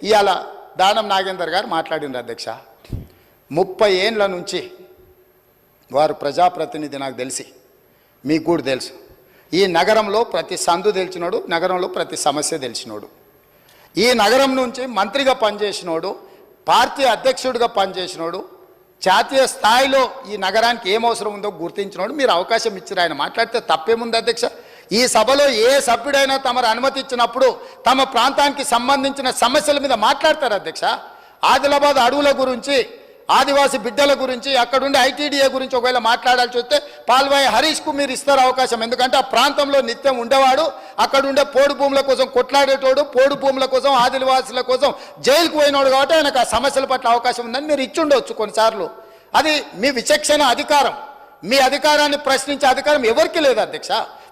ఇవాళ దానం నాగేందర్ గారు మాట్లాడిండ్రు అధ్యక్ష. 30 ఏండ్ల నుంచి వారు ప్రజాప్రతినిధి, నాకు తెలిసి మీకు కూడా తెలుసు. ఈ నగరంలో ప్రతి సందు తెలిసినోడు, నగరంలో ప్రతి సమస్య తెలిసినోడు, ఈ నగరం నుంచి మంత్రిగా పనిచేసినోడు, పార్టీ అధ్యక్షుడిగా పనిచేసినోడు, జాతీయ స్థాయిలో ఈ నగరానికి ఏం అవసరం ఉందో గుర్తించినోడు. మీరు అవకాశం ఇచ్చారు, ఆయన మాట్లాడితే తప్పేముంది అధ్యక్ష? ఈ సభలో ఏ సభ్యుడైనా తమరు అనుమతి ఇచ్చినప్పుడు తమ ప్రాంతానికి సంబంధించిన సమస్యల మీద మాట్లాడతారు అధ్యక్ష. ఆదిలాబాద్ అడవుల గురించి, ఆదివాసీ బిడ్డల గురించి, అక్కడుండే ఐటీడీఏ గురించి ఒకవేళ మాట్లాడాల్సి వస్తే పాల్వాయి హరీష్కు మీరు ఇస్తారు అవకాశం. ఎందుకంటే ఆ ప్రాంతంలో నిత్యం ఉండేవాడు, అక్కడుండే పోడు భూముల కోసం కొట్లాడేటోడు, పోడు భూముల కోసం, ఆదివాసుల కోసం జైలుకు పోయినోడు, కాబట్టి ఆయనకు ఆ సమస్యల పట్ల అవకాశం ఉందని మీరు ఇచ్చుండవచ్చు కొన్నిసార్లు. అది మీ విచక్షణ అధికారం. మీ అధికారాన్ని ప్రశ్నించే అధికారం ఎవరికి లేదు అధ్యక్ష.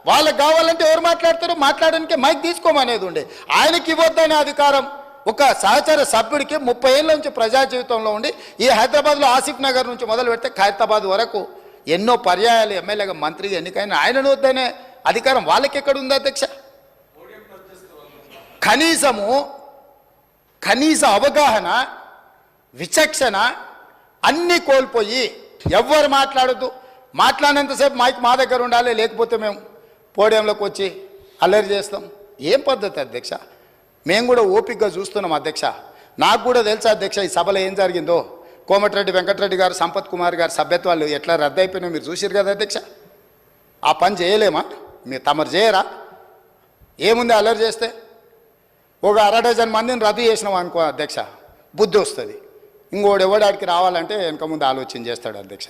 వాళ్ళకి కావాలంటే ఎవరు మాట్లాడతారో మాట్లాడడానికి మైక్ తీసుకోమనేది ఉండే, ఆయనకి ఇవ్వద్దనే అధికారం ఒక సహచర సభ్యుడికి 30 ఏళ్ళ నుంచి ప్రజా జీవితంలో ఉండి ఈ హైదరాబాద్లో ఆసిఫ్ నగర్ నుంచి మొదలు పెడితే ఖైరతాబాద్ వరకు ఎన్నో పర్యాయాలు ఎమ్మెల్యేగా మంత్రిగా ఎన్నికైన ఆయనను వద్దనే అధికారం వాళ్ళకి ఎక్కడ ఉంది అధ్యక్ష? కనీస అవగాహన, విచక్షణ అన్నీ కోల్పోయి ఎవ్వరు మాట్లాడద్దు, మాట్లాడినంతసేపు మైక్ మా దగ్గర ఉండాలి, లేకపోతే మేము పోడియంలోకి వచ్చి అల్లరి చేస్తాం. ఏం పద్ధతి అధ్యక్ష? మేము కూడా ఓపికగా చూస్తున్నాం అధ్యక్ష. నాకు కూడా తెలుసా అధ్యక్ష ఈ సభలో ఏం జరిగిందో. కోమటిరెడ్డి వెంకటరెడ్డి గారు, సంపత్ కుమార్ గారు సభ్యత్వాలు ఎట్లా రద్దు అయిపోయినా మీరు చూసారు కదా అధ్యక్ష. ఆ పని చేయలేమా? మీరు తమరు చేయరా? ఏముంది అల్లరి చేస్తే? ఒక 1/2 డజన్ మందిని రద్దు చేసినాం అనుకో అధ్యక్ష, బుద్ధి వస్తుంది. ఇంకోడు ఎవడాడికి రావాలంటే వెనక ముందు ఆలోచన చేస్తాడు అధ్యక్ష.